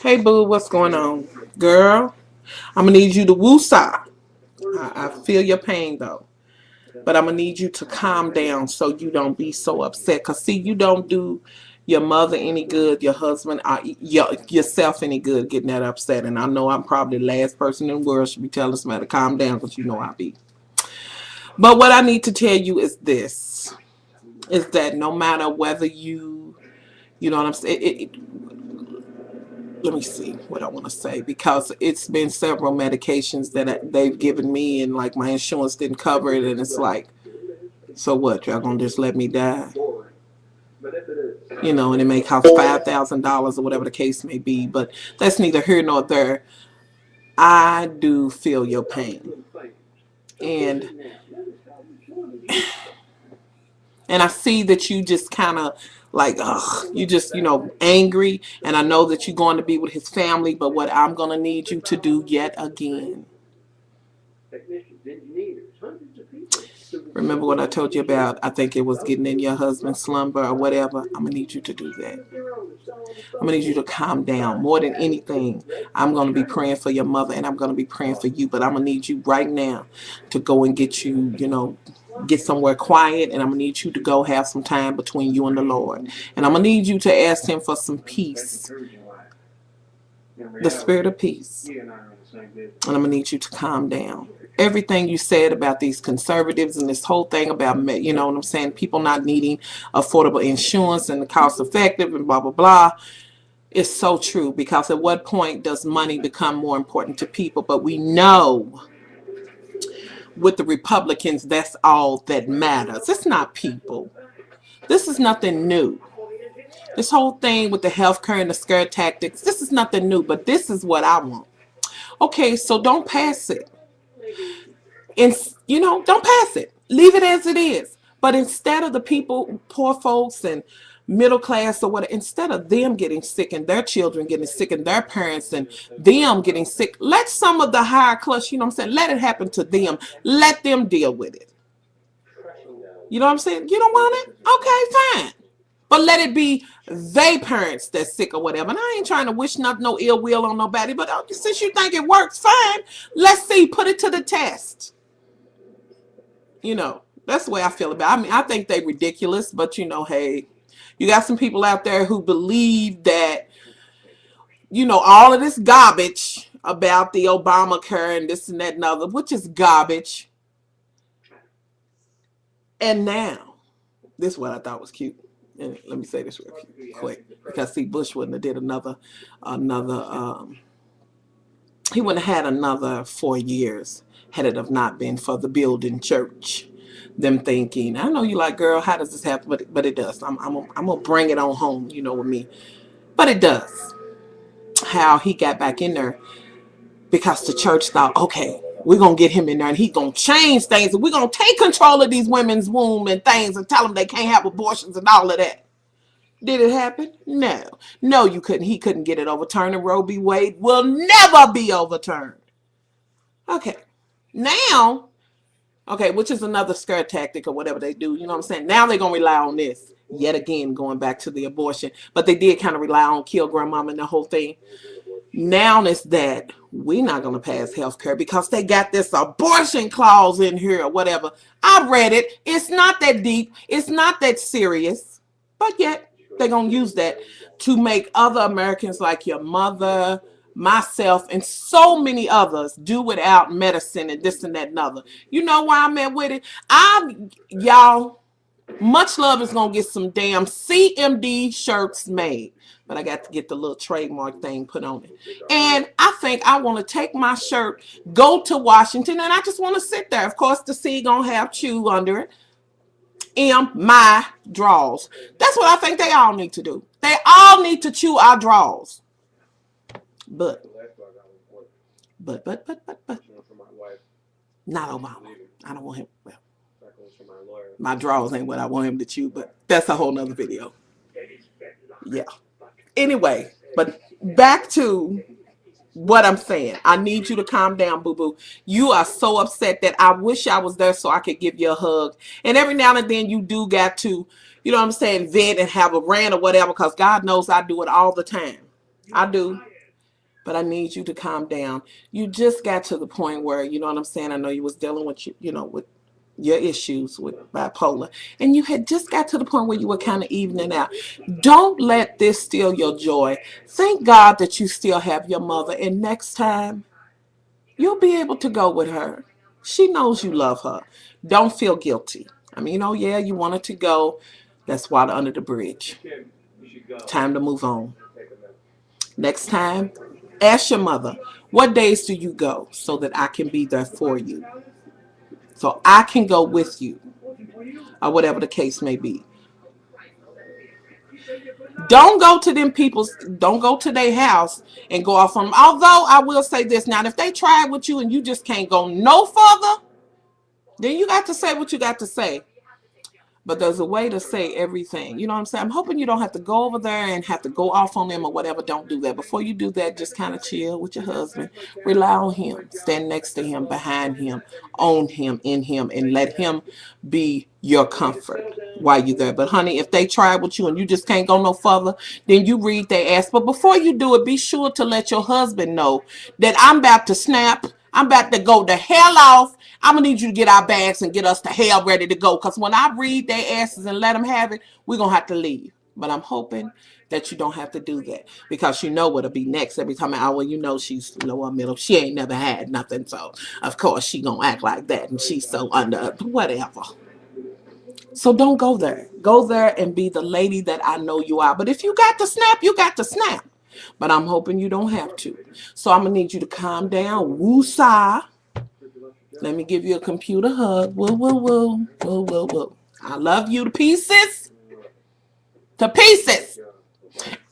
Hey, boo, what's going on? Girl, I'm going to need you to woosah. I feel your pain, though. But I'm going to need you to calm down so you don't be so upset. Because, see, you don't do your mother any good, your husband, yourself any good getting that upset. And I know I'm probably the last person in the world should be telling somebody to calm down because you know I be. But what I need to tell you is this, is that no matter whether you know what I'm saying, let me see what I want to say, because it's been several medications that they've given me and like my insurance didn't cover it, and it's like, so what, y'all gonna just let me die? You know, and it may cost $5,000 or whatever the case may be, but that's neither here nor there. I do feel your pain, and I see that you just kind of like, ugh, you just, angry, and I know that you're going to be with his family, but what I'm going to need you to do yet again, remember what I told you about, I think it was getting in your husband's slumber or whatever. I'm going to need you to do that. I'm going to need you to calm down. More than anything, I'm going to be praying for your mother and I'm going to be praying for you. But I'm going to need you right now to go and get you, get somewhere quiet. And I'm going to need you to go have some time between you and the Lord. And I'm going to need you to ask him for some peace. The spirit of peace. And I'm going to need you to calm down. Everything you said about these conservatives and this whole thing about, you know what I'm saying, people not needing affordable insurance and the cost effective and blah, blah, blah, is so true, because at what point does money become more important to people? But we know with the Republicans, that's all that matters. It's not people. This is nothing new. This whole thing with the healthcare and the scare tactics, this is nothing new, but this is what I want. Okay, so don't pass it. And, don't pass it. Leave it as it is. But instead of the people, poor folks and middle class or whatever, instead of them getting sick and their children getting sick and their parents and them getting sick, let some of the higher class, let it happen to them. Let them deal with it. You know what I'm saying? You don't want it? Okay, fine. But let it be they parents that's sick or whatever. And I ain't trying to wish no ill will on nobody, but since you think it works, fine. Let's see, put it to the test. That's the way I feel about it. I mean, I think they ridiculous, but hey, you got some people out there who believe that, all of this garbage about the Obamacare and this and that and other, which is garbage. And now, this is what I thought was cute. And let me say this real quick, because see, Bush wouldn't have did another, he wouldn't have had another 4 years had it have not been for the building church. Them thinking, I know you like, girl, how does this happen? But it does. I'm gonna bring it on home, with me. But it does. How he got back in there because the church thought, okay, we're gonna get him in there and he's gonna change things and we're gonna take control of these women's womb and things and tell them they can't have abortions and all of that. Did it happen? No, you couldn't. He couldn't get it overturned, and Roe v. Wade will never be overturned. Okay, now. Okay, which is another scare tactic or whatever they do. You know what I'm saying? Now they're going to rely on this. Yet again, going back to the abortion. But they did kind of rely on kill grandmama and the whole thing. Now it's that we're not going to pass health care because they got this abortion clause in here or whatever. I read it. It's not that deep. It's not that serious. But yet they're going to use that to make other Americans like your mother, myself, and so many others do without medicine and this and that and other. You know why I'm at with it? Y'all, Much Love is going to get some damn CMD shirts made. But I got to get the little trademark thing put on it. And I think I want to take my shirt, go to Washington, and I just want to sit there. Of course, the C going to have chew under it. My draws. That's what I think they all need to do. They all need to chew our draws. But not Obama. I don't want him. Well, my draws ain't what I want him to chew, but that's a whole nother video. Yeah. Anyway, but back to what I'm saying. I need you to calm down, boo-boo. You are so upset that I wish I was there so I could give you a hug. And every now and then you do got to, you know what I'm saying, vent and have a rant or whatever, because God knows I do it all the time. I do. But I need you to calm down. You just got to the point where, you know what I'm saying, I know you was dealing with, you know, with your issues with bipolar, and you had just got to the point where you were kind of evening out. Don't let this steal your joy. Thank God that you still have your mother, and next time you'll be able to go with her. She knows you love her. Don't feel guilty. I mean, oh yeah, you wanted to go. That's water under the bridge. Time to move on. Next time, ask your mother, what days do you go so that I can be there for you? So I can go with you, or whatever the case may be. Don't go to them people's, don't go to their house and go off on them. Although I will say this now, if they try with you and you just can't go no further, then you got to say what you got to say. But there's a way to say everything. You know what I'm saying? I'm hoping you don't have to go over there and have to go off on them or whatever. Don't do that. Before you do that, just kind of chill with your husband. Rely on him. Stand next to him, behind him, own him, in him, and let him be your comfort while you're there. But honey, if they try with you and you just can't go no further, then you read their ass. But before you do it, be sure to let your husband know that I'm about to snap. I'm about to go the hell off. I'm gonna need you to get our bags and get us the hell ready to go. Because when I read their asses and let them have it, we're gonna have to leave. But I'm hoping that you don't have to do that, because you know what'll be next every time. Well, you know she's lower middle. She ain't never had nothing, so of course she gonna act like that, and she's so under whatever. So don't go there. Go there and be the lady that I know you are. But if you got to snap, you got to snap. But I'm hoping you don't have to. So I'm gonna need you to calm down. Woo-sa. Let me give you a computer hug. Woo, woo, woo. Woo, woo, woo. I love you to pieces. To pieces.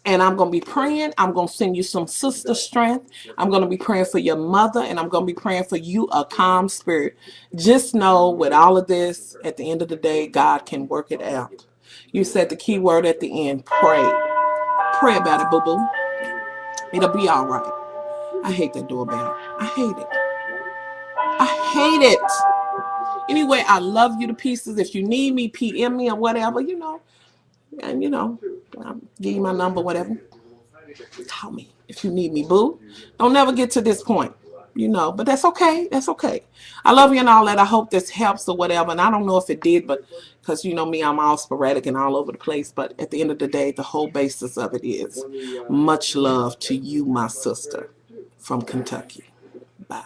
And I'm going to be praying. I'm going to send you some sister strength. I'm going to be praying for your mother. And I'm going to be praying for you, a calm spirit. Just know with all of this, at the end of the day, God can work it out. You said the key word at the end, pray. Pray about it, boo-boo. It'll be all right. I hate that doorbell. I hate it. I hate it. Anyway, I love you to pieces. If you need me, PM me or whatever, you know. And, you know, I'll give you my number, whatever. Call me if you need me, boo. Don't never get to this point, you know. But that's okay. That's okay. I love you and all that. I hope this helps or whatever. And I don't know if it did, but because you know me, I'm all sporadic and all over the place. But at the end of the day, the whole basis of it is much love to you, my sister from Kentucky. Bye.